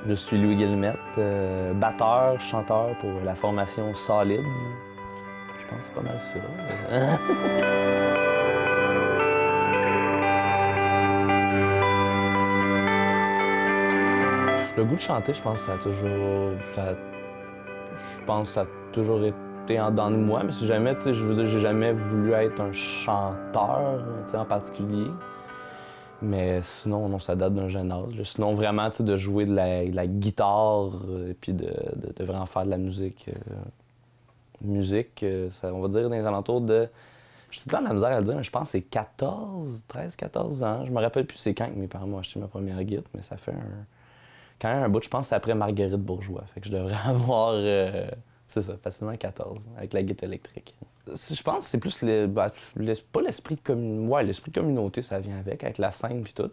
Je suis Louis Guillemette, batteur, chanteur pour la formation Solids. Je pense que c'est pas mal ça. Le goût de chanter, je pense que ça a toujours été en dedans de moi, mais si jamais, tu sais, je veux dire, j'ai jamais voulu être un chanteur, tu sais, en particulier. Mais sinon, non, ça date d'un jeune âge. Sinon, vraiment, tu sais, de jouer de la guitare, puis de vraiment faire de la musique. On va dire dans les alentours de... J'ai tout le temps de la misère à le dire, mais je pense que c'est 13, 14 ans. Je me rappelle plus c'est quand que mes parents m'ont acheté ma première guitare, mais ça fait quand même un bout. Je pense que c'est après Marguerite Bourgeois. Fait que je devrais avoir, c'est ça, facilement 14, avec la guitare électrique. Je pense que c'est plus, pas l'esprit de ouais, l'esprit de communauté, ça vient avec la scène puis tout.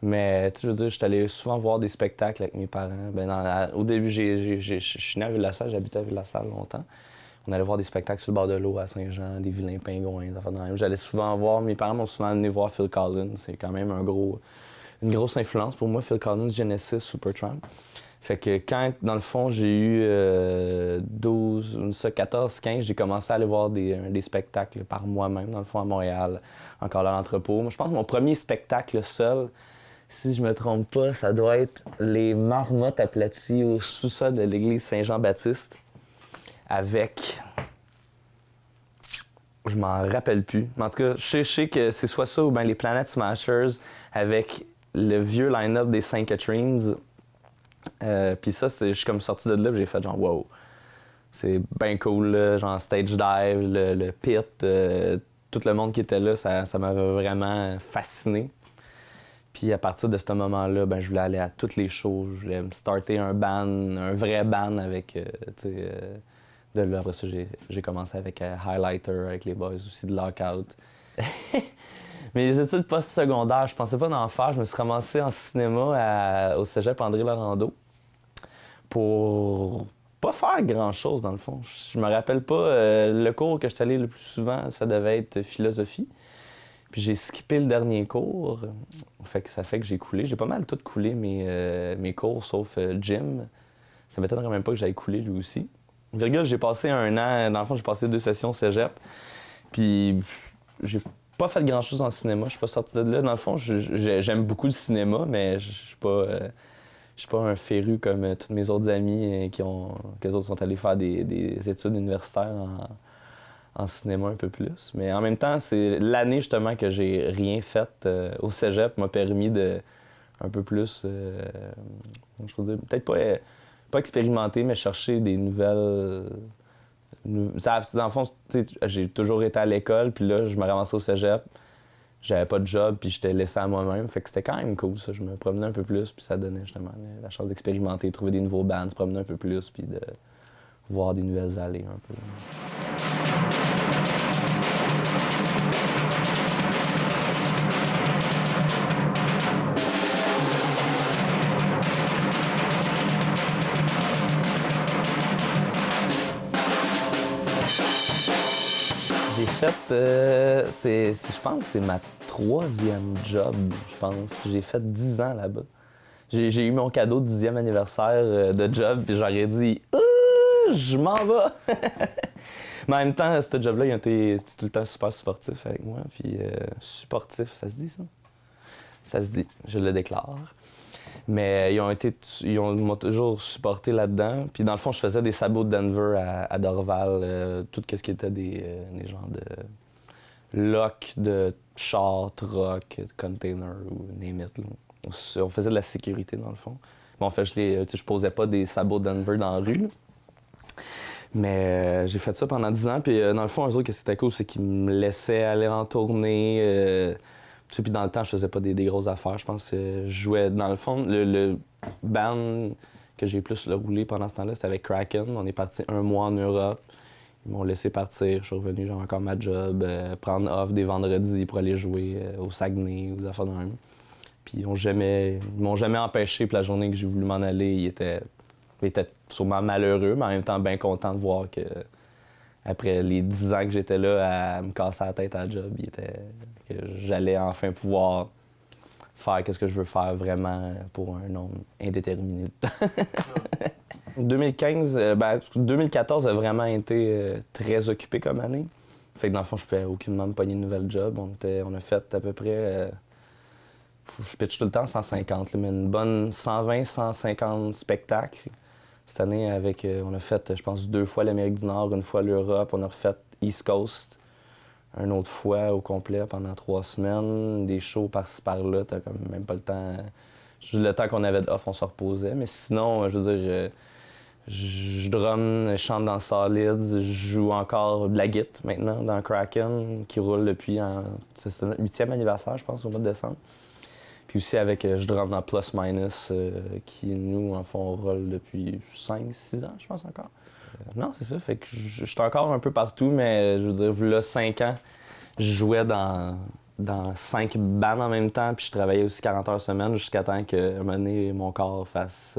Mais tu sais, je veux dire, j'étais allé souvent voir des spectacles avec mes parents. Au début, je suis né à Ville-la-Salle, j'habitais à Ville-la-Salle longtemps. On allait voir des spectacles sur le bord de l'eau à Saint-Jean, des vilains pingouins, des affaires de même. J'allais souvent voir, mes parents m'ont souvent amené voir Phil Collins. C'est quand même une grosse influence pour moi, Phil Collins, Genesis, Supertramp. Fait que quand, dans le fond, j'ai eu 14, 15, j'ai commencé à aller voir des spectacles par moi-même, dans le fond, à Montréal, encore là à l'entrepôt. Moi, je pense que mon premier spectacle seul, si je me trompe pas, ça doit être les Marmottes aplaties au sous-sol de l'église Saint-Jean-Baptiste avec... Je m'en rappelle plus. Mais en tout cas, je sais que c'est soit ça ou bien les Planet Smashers avec le vieux line-up des St. Catharines. Puis ça, je suis comme sorti de là et j'ai fait genre wow. C'est bien cool, là, genre stage dive, le pit, tout le monde qui était là, ça m'avait vraiment fasciné. Puis à partir de ce moment-là, ben, je voulais aller à toutes les shows, je voulais me starter un vrai band avec, de là, après ça, j'ai commencé avec Highlighter, avec les boys aussi de Lockout. Mais les études post-secondaires, je pensais pas d'en faire. Je me suis ramassé en cinéma au cégep André-Laurando pour pas faire grand-chose, dans le fond. Je me rappelle pas, le cours que je suis allé le plus souvent, ça devait être philosophie. Puis j'ai skippé le dernier cours, ça fait que j'ai coulé. J'ai pas mal tout coulé mes cours, sauf gym. Ça m'étonnerait même pas que j'aille couler lui aussi. Virgule, j'ai passé un an, dans le fond, j'ai passé 2 sessions cégep. Puis j'ai pas fait grand-chose en cinéma, je suis pas sorti de là. Dans le fond, j'aime beaucoup le cinéma, mais je suis pas un féru comme tous mes autres amis qu'eux autres sont allés faire des études universitaires en cinéma un peu plus. Mais en même temps, c'est l'année justement que j'ai rien fait au cégep m'a permis de un peu plus, je veux dire, peut-être pas expérimenter, mais chercher des nouvelles... Dans le fond, j'ai toujours été à l'école, puis là, je me ramassais au cégep. J'avais pas de job, puis j'étais laissé à moi-même. Fait que c'était quand même cool, ça. Je me promenais un peu plus, puis ça donnait justement la chance d'expérimenter, trouver des nouveaux bands, se promener un peu plus, puis de voir des nouvelles allées un peu. J'ai fait, je pense que c'est ma 3e job, je pense. J'ai fait 10 ans là-bas. J'ai eu mon cadeau de 10e anniversaire de job, puis j'aurais dit « je m'en vais! » Mais en même temps, ce job-là, il a été tout le temps super sportif avec moi. Puis sportif, ça se dit ça? Ça se dit, je le déclare. Mais m'ont toujours supporté là-dedans. Puis dans le fond, je faisais des sabots de Denver à Dorval, tout ce qui était des genres de lock de char, truck, container ou name it. On faisait de la sécurité dans le fond. Bon, en fait, je posais pas des sabots de Denver dans la rue. Là. Mais j'ai fait ça pendant 10 ans. Puis dans le fond, un truc que c'était cool, c'est qu'ils me laissaient aller en tournée. Puis dans le temps, je faisais pas des grosses affaires. Je pense que je jouais, dans le fond, le band que j'ai plus roulé pendant ce temps-là, c'était avec Kraken. On est parti 1 mois en Europe. Ils m'ont laissé partir. Je suis revenu, j'ai encore ma job, prendre off des vendredis pour aller jouer au Saguenay ou des affaires de même. Puis ils m'ont jamais empêché. Puis la journée que j'ai voulu m'en aller, ils étaient sûrement malheureux, mais en même temps bien content de voir que après les 10 ans que j'étais là à me casser la tête à la job, que j'allais enfin pouvoir faire ce que je veux faire vraiment pour un nombre indéterminé de temps. 2015, 2014 a vraiment été très occupé comme année. Fait que dans le fond, je pouvais aucunement me pogner de nouvelle job. On a fait à peu près, je pitch tout le temps 150, là, mais une bonne 120-150 spectacles. Cette année, on a fait, je pense, 2 fois l'Amérique du Nord, 1 fois l'Europe. On a refait East Coast, une autre fois au complet pendant 3 semaines. Des shows par-ci par-là, t'as comme même pas le temps. Le temps qu'on avait off, on se reposait. Mais sinon, je veux dire, je drum, je chante dans Solids, je joue encore de la guitare maintenant dans Kraken, qui roule depuis c'est notre 8e anniversaire, je pense, au mois de décembre. Puis aussi je drum dans Plus Minus, qui nous, en fond, on roule depuis 5-6 ans, je pense encore. Non, c'est ça, fait que je suis encore un peu partout, mais je veux dire, là, 5 ans, je jouais dans 5 bands en même temps, puis je travaillais aussi 40 heures semaine jusqu'à temps qu'à un moment donné, mon corps fasse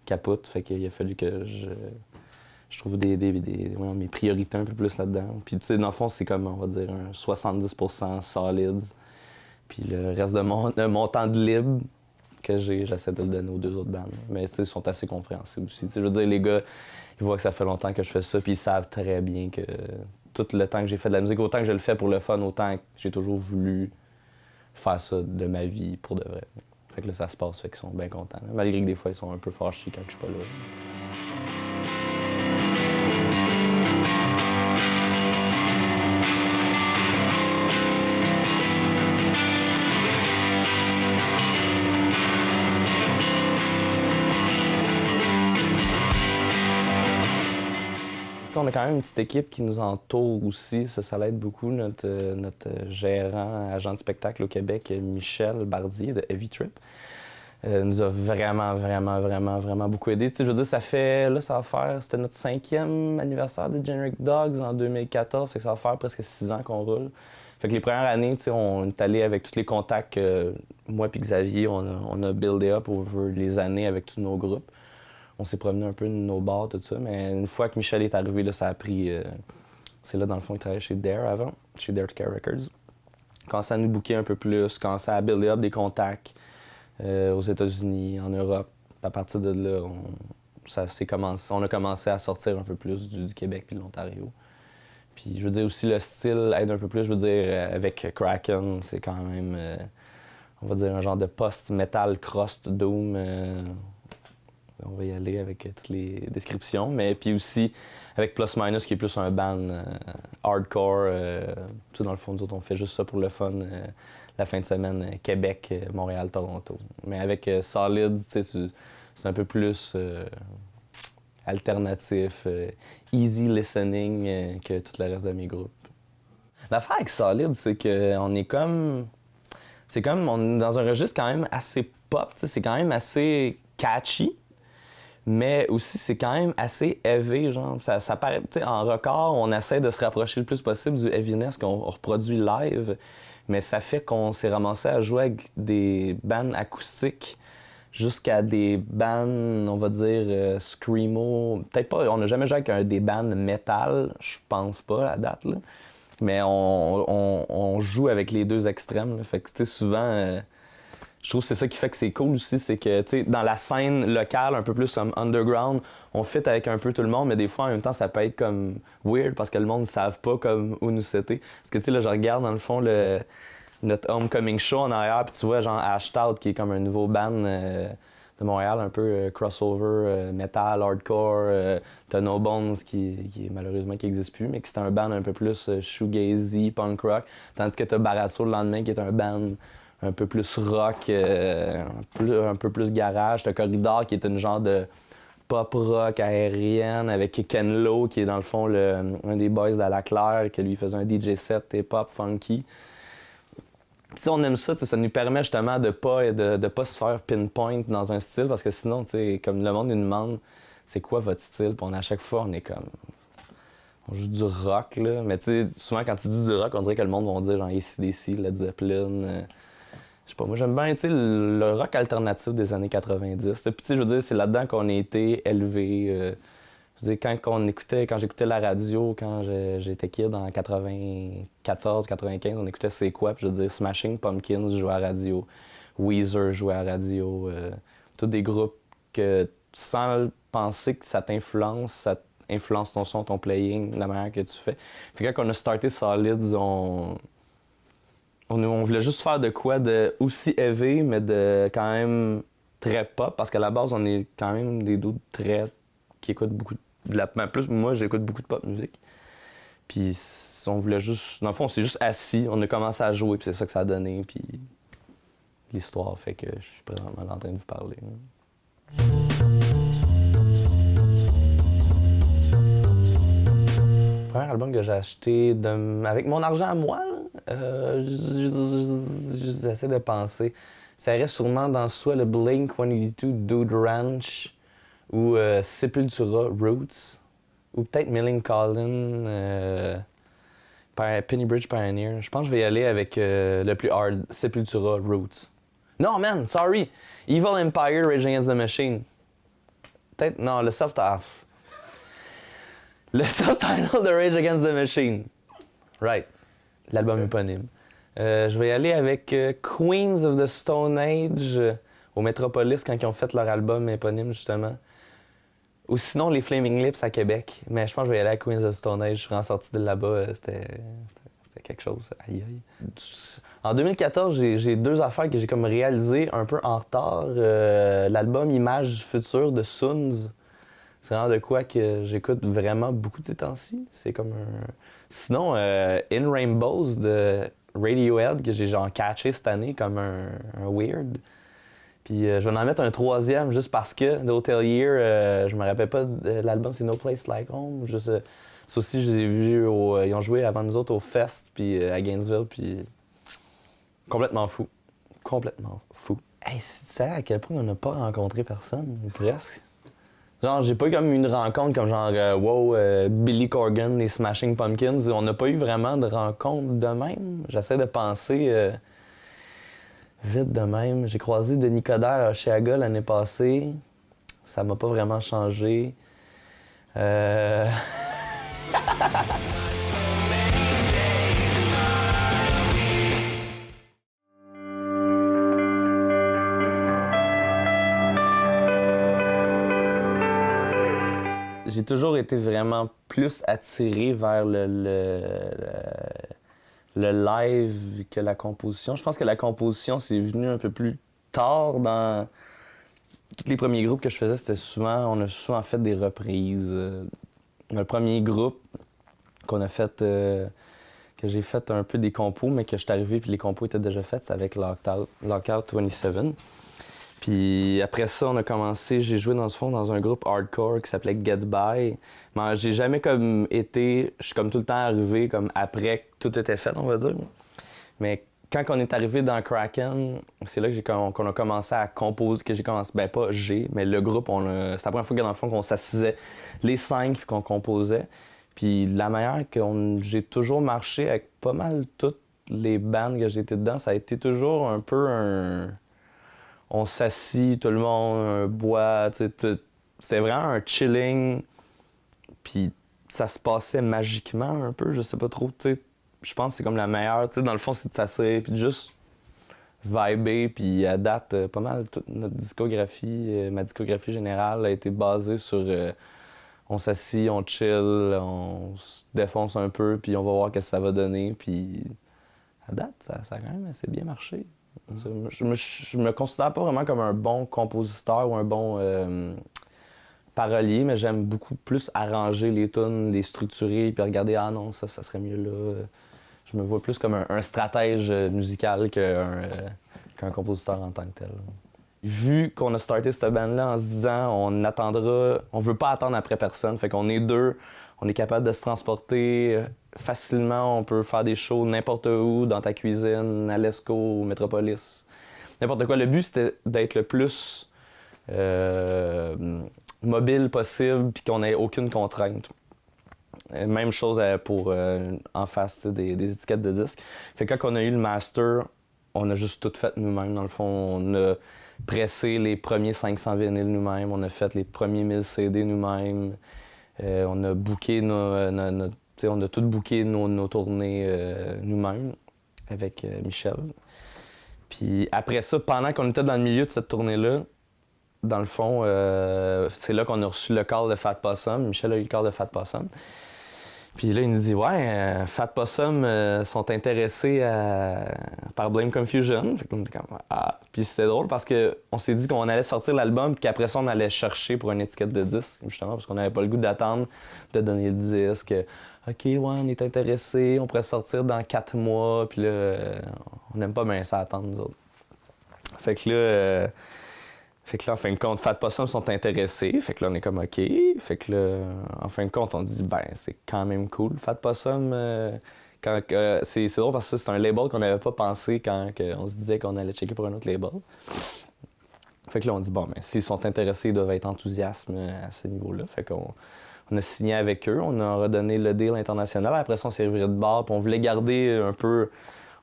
capote. Fait qu'il a fallu que je trouve mes priorités un peu plus là-dedans. Puis tu sais, dans le fond, c'est comme, on va dire, un 70% solids. Puis le reste de mon temps de libre que j'essaie de le donner aux 2 autres bandes. Mais tu sais, ils sont assez compréhensibles aussi. Tu sais, je veux dire, les gars, ils voient que ça fait longtemps que je fais ça, puis ils savent très bien que tout le temps que j'ai fait de la musique, autant que je le fais pour le fun, autant que j'ai toujours voulu faire ça de ma vie pour de vrai. Fait que là, ça se passe, fait qu'ils sont bien contents. Là. Malgré que des fois, ils sont un peu fâchés quand je suis pas là. On a quand même une petite équipe qui nous entoure aussi, ça l'aide beaucoup. Notre gérant, agent de spectacle au Québec, Michel Bardier de Heavy Trip, nous a vraiment beaucoup aidé. Tu sais, je veux dire, c'était notre 5e anniversaire de Generic Dogs en 2014, fait que ça va faire presque 6 ans qu'on roule. Fait que les premières années, tu sais, on est allé avec tous les contacts que moi et Xavier, on a buildé up over les années avec tous nos groupes. On s'est promené un peu de nos bars, tout ça, mais une fois que Michel est arrivé, là, ça a pris... c'est là, dans le fond, il travaillait chez Dare avant, chez Dare to Care Records. Commençait à nous booker un peu plus, commençait à builder up des contacts aux États-Unis, en Europe. À partir de là, on a commencé à sortir un peu plus du Québec puis de l'Ontario. Puis je veux dire aussi, le style aide un peu plus. Je veux dire, avec Kraken, c'est quand même, on va dire, un genre de post-metal crust doom. On va y aller avec toutes les descriptions. Mais puis aussi avec Plus Minus, qui est plus un band hardcore. Tout dans le fond, nous autres, on fait juste ça pour le fun. La fin de semaine, Québec, Montréal, Toronto. Mais avec Solid, c'est un peu plus alternatif, easy listening que tout le reste de mes groupes. L'affaire avec Solid, c'est qu'on est comme... on est dans un registre quand même assez pop, c'est quand même assez catchy. Mais aussi, c'est quand même assez heavy, genre. Ça paraît, tu sais, en record, on essaie de se rapprocher le plus possible du heaviness qu'on reproduit live. Mais ça fait qu'on s'est ramassé à jouer avec des bands acoustiques jusqu'à des bands, on va dire, screamo. Peut-être pas, on n'a jamais joué avec des bands metal, je pense pas, à date, là. Mais on joue avec les 2 extrêmes, là. Fait que, tu sais, souvent... je trouve que c'est ça qui fait que c'est cool aussi, c'est que, tu sais, dans la scène locale, un peu plus comme underground, on fit avec un peu tout le monde, mais des fois, en même temps, ça peut être comme weird parce que le monde ne savent pas comme où nous c'était. Parce que, tu sais, là, je regarde, dans le fond, notre Homecoming Show en arrière, puis tu vois, genre, Hashtag, qui est comme un nouveau band de Montréal, un peu crossover, metal, hardcore. T'as No Bones, qui malheureusement, qui n'existe plus, mais qui c'est un band un peu plus shoegazy, punk rock. Tandis que t'as Barasso le lendemain, qui est un band un peu plus rock, un peu plus garage. T'as Corridor qui est une genre de pop rock aérienne avec Ken Lo qui est dans le fond un des boys d'Ala Claire qui lui faisait un DJ set hip-hop funky. T'sais, on aime ça, ça nous permet justement de pas se faire pinpoint dans un style parce que sinon, comme le monde nous demande c'est quoi votre style, puis à chaque fois on est comme... On joue du rock, là, mais souvent quand tu dis du rock, on dirait que le monde va dire genre AC/DC, Led Zeppelin... Je sais pas, moi j'aime bien le rock alternatif des années 90. Puis je veux dire, c'est là-dedans qu'on a été élevé. Je veux dire, quand j'écoutais la radio, quand j'étais kid en 94, 95, on écoutait C'est quoi? Puis je veux dire, Smashing Pumpkins jouait à la radio. Weezer jouait à la radio. Tous des groupes que, sans penser que ça influence ton son, ton playing, la manière que tu fais. Fait que quand on a starté Solids, on voulait juste faire de quoi de aussi heavy, mais de quand même très pop, parce qu'à la base, on est quand même des dudes qui écoutent beaucoup plus, moi, j'écoute beaucoup de pop musique. Puis on voulait juste... Dans le fond, on s'est juste assis, on a commencé à jouer, puis c'est ça que ça a donné, puis l'histoire fait que je suis présentement en train de vous parler. Le premier album que j'ai acheté avec mon argent à moi, j'essaie de penser. Ça reste sûrement dans soit le Blink-182 Dude Ranch ou Sepultura Roots, ou peut-être Millencolin, Pennybridge Pioneer. Je pense que je vais y aller avec le plus hard, Sepultura Roots. Non, man, sorry! Evil Empire, Rage Against the Machine. Peut-être, non, le self-title. Le self-title de Rage Against the Machine. Right. L'album éponyme. Je vais y aller avec Queens of the Stone Age au Metropolis quand ils ont fait leur album éponyme, justement. Ou sinon, les Flaming Lips à Québec. Mais je pense que je vais y aller à Queens of the Stone Age. Je suis ressorti de là-bas. C'était quelque chose. Aïe, aïe. En 2014, j'ai deux affaires que j'ai comme réalisées un peu en retard. L'album Images Futures de Soons. C'est vraiment de quoi que j'écoute vraiment beaucoup de ces temps-ci. C'est comme un... Sinon, In Rainbows de Radiohead, que j'ai genre catché cette année comme un weird. Puis je vais en mettre un troisième juste parce que d'Hotel Year, je me rappelle pas de l'album, c'est No Place Like Home. Ça aussi, je les ai vus, ils ont joué avant nous autres au Fest, puis à Gainesville, puis complètement fou. Complètement fou. Hey, tu sais à quel point on n'a pas rencontré personne, ou presque? Genre, j'ai pas eu comme une rencontre comme genre, Billy Corgan, les Smashing Pumpkins. On n'a pas eu vraiment de rencontre de même. J'essaie de penser vite de même. J'ai croisé Denis Coderre à Oshéaga l'année passée. Ça m'a pas vraiment changé. J'ai toujours été vraiment plus attiré vers le live que la composition. Je pense que la composition, c'est venu un peu plus tard dans... Tous les premiers groupes que je faisais, on a souvent fait des reprises. Le premier groupe qu'on a fait, que j'ai fait un peu des compos, mais que je suis arrivé puis les compos étaient déjà faits, c'est avec Lockout 27. Puis après ça, on a commencé, j'ai joué dans ce fond dans un groupe hardcore qui s'appelait Get By. Mais j'ai jamais comme été, je suis comme tout le temps arrivé comme après que tout était fait, on va dire. Mais quand on est arrivé dans Kraken, c'est là qu'on a commencé à composer, que j'ai commencé, ben pas mais le groupe, c'est la première fois que dans le fond qu'on s'assisait les 5 puis qu'on composait. Puis la manière que j'ai toujours marché avec pas mal toutes les bandes que j'ai été dedans, ça a été toujours un peu on s'assit, tout le monde boit, c'était vraiment un chilling, puis ça se passait magiquement un peu, je sais pas trop, tu sais. Je pense que c'est comme la meilleure, tu sais, dans le fond, c'est de s'asseoir, puis de juste vibrer, puis à date, pas mal toute notre discographie, ma discographie générale a été basée sur on s'assit, on chill, on se défonce un peu, puis on va voir qu'est-ce que ça va donner, puis à date, ça a quand même assez bien marché. Je me considère pas vraiment comme un bon compositeur ou un bon parolier, mais j'aime beaucoup plus arranger les tunes, les structurer, puis regarder, ah non, ça serait mieux là. Je me vois plus comme un stratège musical qu'un compositeur en tant que tel. Vu qu'on a starté cette band-là en se disant on veut pas attendre après personne, fait qu'on est deux, on est capable de se transporter facilement, on peut faire des shows n'importe où, dans ta cuisine, à l'Esco, au Metropolis, n'importe quoi. Le but, c'était d'être le plus mobile possible puis qu'on ait aucune contrainte. Même chose pour en face des étiquettes de disques. Fait que quand on a eu le master, on a juste tout fait nous-mêmes. Dans le fond, on a pressé les premiers 500 vinyles nous-mêmes, on a fait les premiers 1000 CD nous-mêmes, on a booké on a tout booké nos tournées nous-mêmes avec Michel. Puis après ça, pendant qu'on était dans le milieu de cette tournée-là, dans le fond, c'est là qu'on a reçu le call de Fat Possum. Michel a eu le call de Fat Possum. Puis là, il nous dit, ouais, Fat Possum sont intéressés par Blame Confusion. Fait qu'on était comme, ah. Puis c'était drôle parce qu'on s'est dit qu'on allait sortir l'album, puis qu'après ça, on allait chercher pour une étiquette de disque, justement, parce qu'on n'avait pas le goût d'attendre de donner le disque. OK, ouais, on est intéressés, on pourrait sortir dans 4 mois, puis là, on n'aime pas bien ça attendre, nous autres. Fait que là, en fin de compte, Fat Possum sont intéressés. Fait que là, on est comme OK. Fait que là, en fin de compte, on dit, ben, c'est quand même cool. Fat Possum, c'est drôle parce que c'est un label qu'on n'avait pas pensé quand on se disait qu'on allait checker pour un autre label. Fait que là, on dit, bon, ben, s'ils sont intéressés, ils doivent être enthousiastes à ce niveau-là. Fait qu'on a signé avec eux. On a redonné le deal international. Après ça, on s'est reviré de bord. Puis on voulait garder un peu...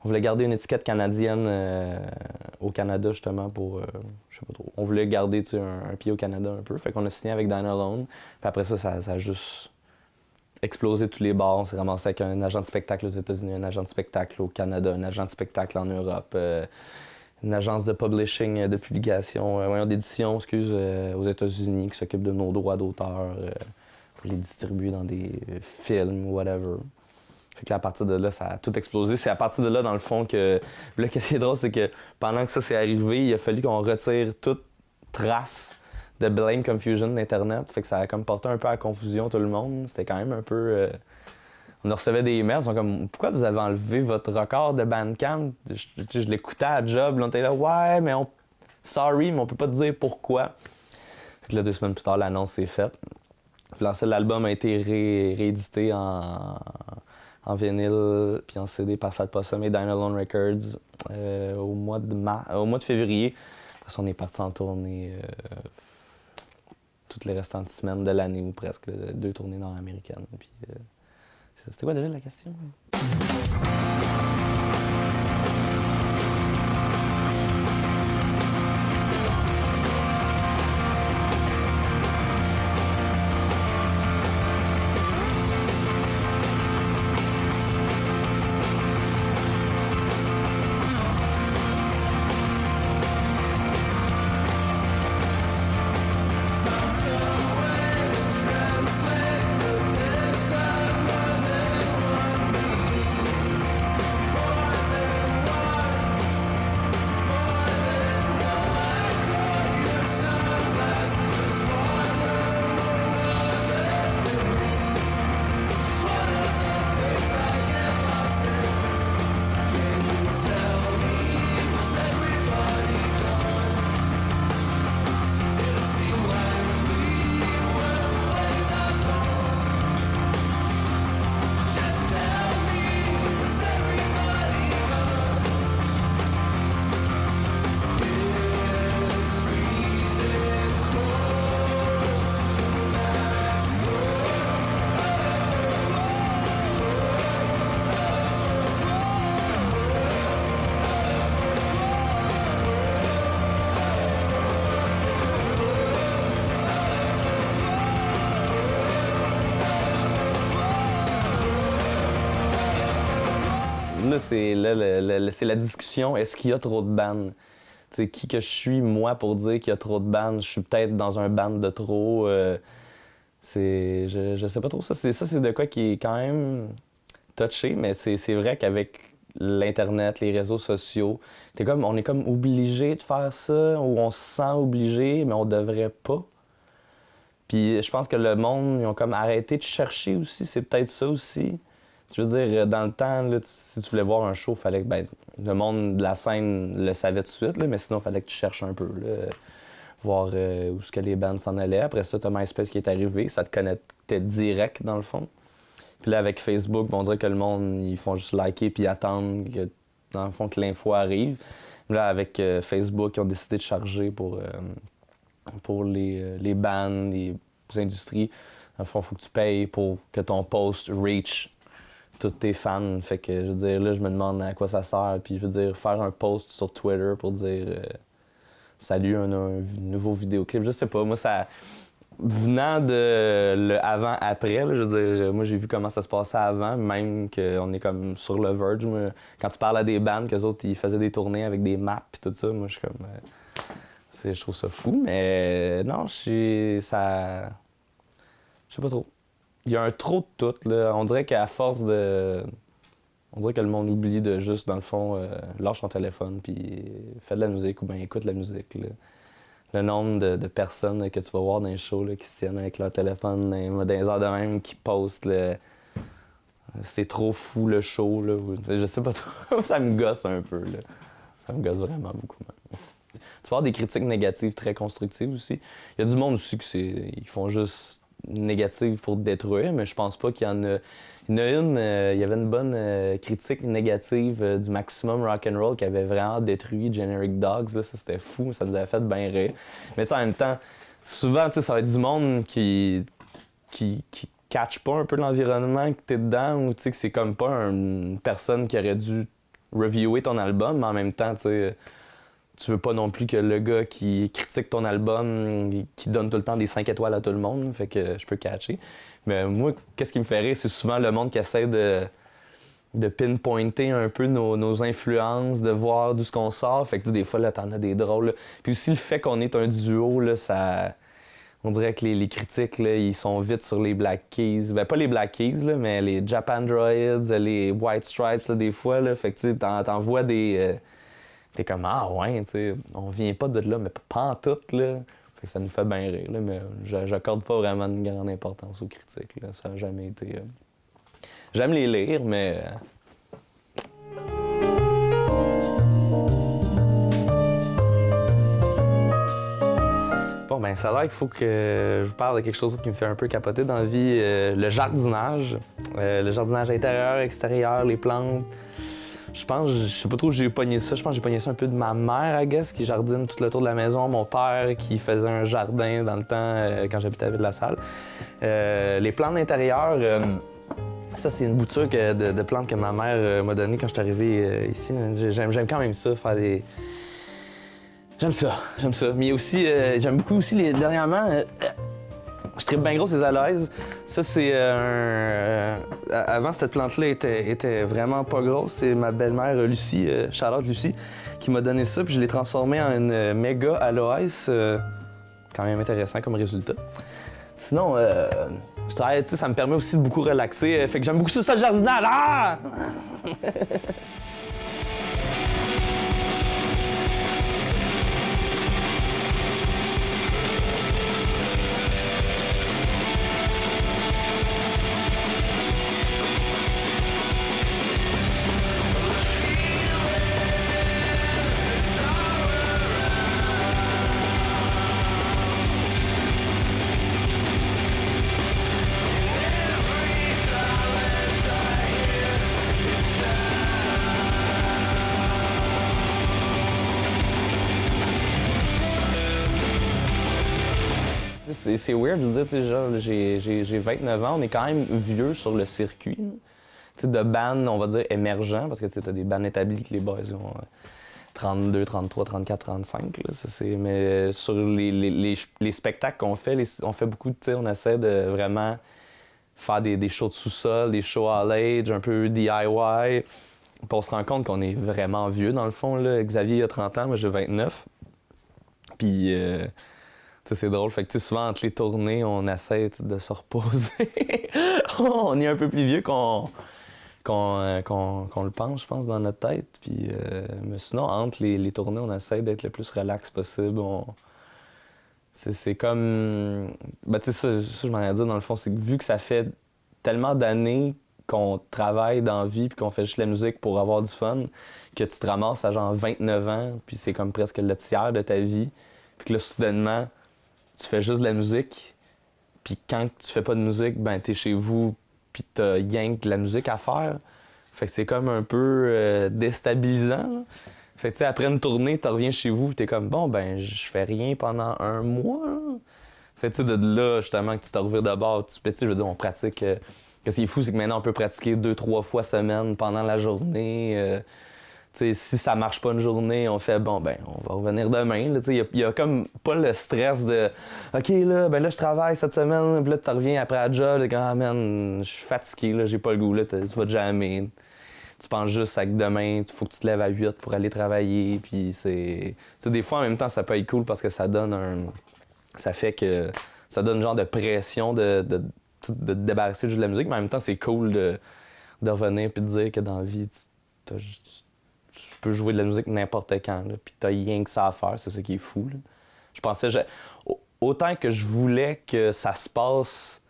On voulait garder une étiquette canadienne au Canada, justement, pour... je sais pas trop. On voulait garder un pied au Canada un peu. Fait qu'on a signé avec Dine Alone. Puis après ça, ça a juste explosé tous les bars. On s'est ramassé avec un agent de spectacle aux États-Unis, un agent de spectacle au Canada, un agent de spectacle en Europe, une agence de publishing, de publication, d'édition, aux États-Unis qui s'occupe de nos droits d'auteur pour les distribuer dans des films, whatever. Fait que là, à partir de là, ça a tout explosé. C'est à partir de là, dans le fond, que... Là, ce qui est drôle, c'est que pendant que ça s'est arrivé, il a fallu qu'on retire toute trace de Blame Confusion d'Internet. Fait que ça a comme porté un peu à la confusion tout le monde. C'était quand même un peu... On recevait des emails, ils sont comme « Pourquoi vous avez enlevé votre record de Bandcamp? » Je l'écoutais à la job, là, on était là « Ouais, mais sorry, mais on peut pas te dire pourquoi. » Fait que là, 2 semaines plus tard, l'annonce s'est faite. Puis là, l'album a été réédité en vinyle puis en CD par Fat Possum et Dine Alone Records au mois de février. Parce qu'on est parti en tournée toutes les restantes semaines de l'année ou presque, 2 tournées nord-américaines. Puis, c'était quoi déjà la question? Là, c'est la discussion. Est-ce qu'il y a trop de bandes? T'sais, qui que je suis, moi, pour dire qu'il y a trop de bandes? Je suis peut-être dans un band de trop. Je sais pas trop. Ça, c'est de quoi qui est quand même touché, mais c'est vrai qu'avec l'Internet, les réseaux sociaux, on est comme obligé de faire ça, ou on se sent obligé, mais on devrait pas. Puis je pense que le monde, ils ont comme arrêté de chercher aussi. C'est peut-être ça aussi. Je veux dire, dans le temps, là, si tu voulais voir un show, fallait que le monde de la scène le savait tout de suite, là, mais sinon, il fallait que tu cherches un peu, là, voir où ce que les bands s'en allaient. Après ça, tu as MySpace qui est arrivé, ça te connectait direct, dans le fond. Puis là, avec Facebook, on dirait que le monde, ils font juste liker puis attendre que, dans le fond, que l'info arrive. Là, avec Facebook, ils ont décidé de charger pour les bands, les industries. Dans le fond, il faut que tu payes pour que ton post reach tous tes fans. Fait que, je veux dire, là, je me demande à quoi ça sert. Puis, je veux dire, faire un post sur Twitter pour dire « Salut, un nouveau vidéoclip », je sais pas. Moi, venant de le avant-après, là, je veux dire, moi j'ai vu comment ça se passait avant, même qu'on est comme sur le verge. Moi, quand tu parles à des bands, qu'eux autres ils faisaient des tournées avec des maps et tout ça, moi je suis comme. Je trouve ça fou, mais non, ça. Je sais pas trop. Il y a un trop de tout, là. On dirait qu'à force de. On dirait que le monde oublie de juste, dans le fond, lâche ton téléphone puis fais de la musique ou bien écoute de la musique, là. Le nombre de personnes là, que tu vas voir dans les shows là, qui se tiennent avec leur téléphone dans les heures de même, qui postent. C'est trop fou le show. Là. Je sais pas trop. Ça me gosse un peu. Là. Ça me gosse vraiment beaucoup. Même. Tu vas avoir des critiques négatives très constructives aussi. Il y a du monde aussi ils font juste négatives pour te détruire, mais je pense pas qu'il y en a. Il y en a une, il y avait une bonne critique négative du Maximum Rock'n'Roll qui avait vraiment détruit Generic Dogs. Là. Ça, c'était fou, ça nous avait fait bien rire. Mais en même temps, souvent, ça va être du monde qui catch pas un peu l'environnement que t'es dedans ou que c'est comme pas une personne qui aurait dû reviewer ton album, mais en même temps, tu veux pas non plus que le gars qui critique ton album, qui donne tout le temps des 5 étoiles à tout le monde, fait que je peux catcher. Mais moi, qu'est-ce qui me fait rire, c'est souvent le monde qui essaie de pinpointer un peu nos influences, de voir d'où ce qu'on sort. Fait que des fois, là, t'en as des drôles. Là. Puis aussi, le fait qu'on est un duo, là, ça... On dirait que les critiques, là, ils sont vite sur les Black Keys. Ben, pas les Black Keys, là, mais les Japan Droids, les White Stripes, là, des fois. Là. Fait que tu t'en vois des... T'es comme, ah ouais, tu sais, on vient pas de là, mais pas en tout, là. Fait que ça nous fait bien rire, là, mais j'accorde pas vraiment une grande importance aux critiques, là. Ça a jamais été... J'aime les lire, mais... Bon, ben ça a l'air qu'il faut que je vous parle de quelque chose qui me fait un peu capoter dans la vie, le jardinage. Le jardinage intérieur, extérieur, les plantes. Je sais pas trop où j'ai pogné ça. Je pense que j'ai pogné ça un peu de ma mère, I guess, qui jardine tout le tour de la maison. Mon père qui faisait un jardin dans le temps quand j'habitais à Ville-la-Salle. Les plantes d'intérieur, ça c'est une bouture de plantes que ma mère m'a donnée quand je suis arrivé ici. J'aime quand même ça, faire des... J'aime ça. Mais aussi, j'aime beaucoup aussi dernièrement... Je tripe bien gros ces aloès. Ça, c'est avant, cette plante-là était vraiment pas grosse. C'est ma belle-mère, Lucie, Charlotte Lucie, qui m'a donné ça. Puis je l'ai transformé en une méga aloès. Quand même intéressant comme résultat. Sinon, je travaille, ça me permet aussi de beaucoup relaxer. Fait que j'aime beaucoup ça, le jardinage. Ah! C'est weird, je veux dire, genre, j'ai 29 ans, on est quand même vieux sur le circuit. De bands, on va dire, émergents, parce que tu as des bands établis que les boys ont 32, 33, 34, 35. Là, mais sur les spectacles qu'on fait, on fait beaucoup, on essaie de vraiment faire des shows de sous-sol, des shows à l'age, un peu DIY. Puis on se rend compte qu'on est vraiment vieux, dans le fond. Là. Xavier a 30 ans, moi j'ai 29. Puis... c'est drôle, fait que souvent entre les tournées, on essaie de se reposer. On est un peu plus vieux qu'on le pense, je pense, dans notre tête. Puis, mais sinon, entre les tournées, on essaie d'être le plus relax possible. C'est comme... Ben, tu sais, ça, je m'en ai dit, dans le fond, c'est que vu que ça fait tellement d'années qu'on travaille dans la vie puis qu'on fait juste la musique pour avoir du fun, que tu te ramasses à genre 29 ans, puis c'est comme presque le tiers de ta vie. Puis que là, soudainement... Tu fais juste de la musique, puis quand tu fais pas de musique, ben t'es chez vous, puis t'as rien que de la musique à faire. Fait que c'est comme un peu déstabilisant. Là. Fait que tu sais, après une tournée, tu reviens chez vous, t'es comme bon, ben je fais rien pendant un mois. Là. Fait que tu sais, de là, justement, que tu te revires de bord, je veux dire, on pratique. Ce qui est fou, c'est que maintenant on peut pratiquer 2-3 fois semaine pendant la journée. sais, si ça marche pas une journée, on fait bon, ben, on va revenir demain. Il y a comme pas le stress de OK, là, ben là, je travaille cette semaine, puis là, tu reviens après la job, et ah man, je suis fatigué, là, j'ai pas le goût, là, tu vas te jammer. Tu penses juste à que demain, il faut que tu te lèves à 8 pour aller travailler, puis c'est. Tu sais, des fois, en même temps, ça peut être cool parce que ça donne un. Ça fait que. Ça donne un genre de pression de te débarrasser juste de la musique, mais en même temps, c'est cool de revenir puis de dire que dans la vie, tu peux jouer de la musique n'importe quand, là, puis t'as rien que ça à faire, c'est ça qui est fou. Là. Je pensais, autant que je voulais que ça se passe,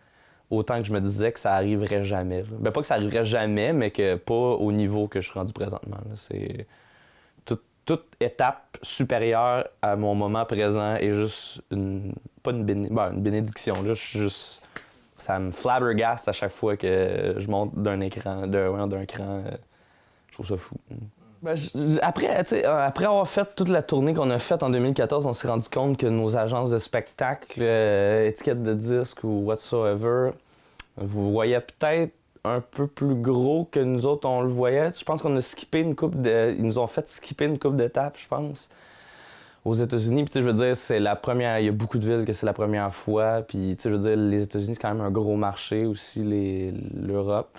autant que je me disais que ça arriverait jamais. Là. Ben pas que ça arriverait jamais, mais que pas au niveau que je suis rendu présentement. Là. C'est toute étape supérieure à mon moment présent est juste pas une, une bénédiction. Là. Je suis juste, ça me flabbergaste à chaque fois que je monte d'un cran. Je trouve ça fou. Ben, après avoir fait toute la tournée qu'on a faite en 2014, on s'est rendu compte que nos agences de spectacle, étiquettes de disques ou whatsoever, vous voyez peut-être un peu plus gros que nous autres, on le voyait. Je pense qu'on a skippé une coupe de... Ils nous ont fait skipper une coupe d'étapes, je pense, aux États-Unis. Puis, je veux dire, c'est la première... Il y a beaucoup de villes que c'est la première fois. Puis, je veux dire, les États-Unis, c'est quand même un gros marché aussi, l'Europe.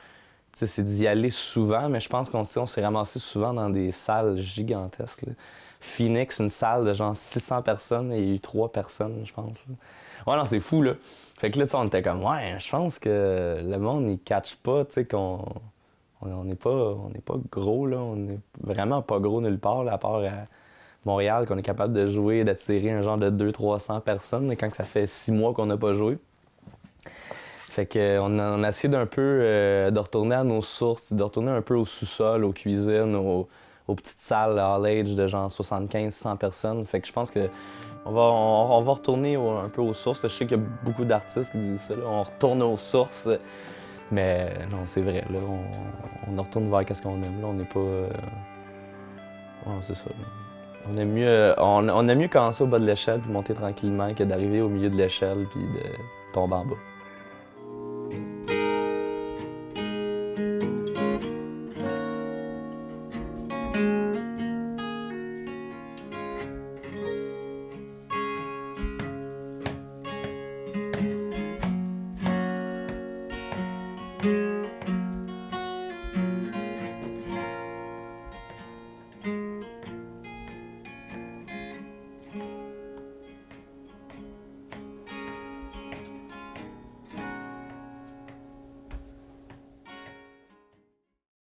C'est d'y aller souvent, mais je pense qu'on s'est ramassé souvent dans des salles gigantesques. Là. Phoenix, une salle de genre 600 personnes, et il y a eu 3 personnes, je pense. Là. Ouais, non, c'est fou, là. Fait que là, on était comme, ouais, je pense que le monde, il catch pas, tu sais, qu'on on n'est pas gros, là. On est vraiment pas gros nulle part, là, à part à Montréal, qu'on est capable de jouer et d'attirer un genre de 200-300 personnes, quand ça fait 6 mois qu'on n'a pas joué. Fait qu'on a essayé d'un peu de retourner à nos sources, de retourner un peu au sous-sol, aux cuisines, aux petites salles all age de genre 75-100 personnes. Fait que je pense que on va retourner un peu aux sources. Là, je sais qu'il y a beaucoup d'artistes qui disent ça. Là. On retourne aux sources. Mais non, c'est vrai. Là, on retourne vers qu'est-ce qu'on aime. Là, on n'est pas... Ouais, c'est ça. Là. On aime mieux commencer au bas de l'échelle puis monter tranquillement que d'arriver au milieu de l'échelle puis de tomber en bas.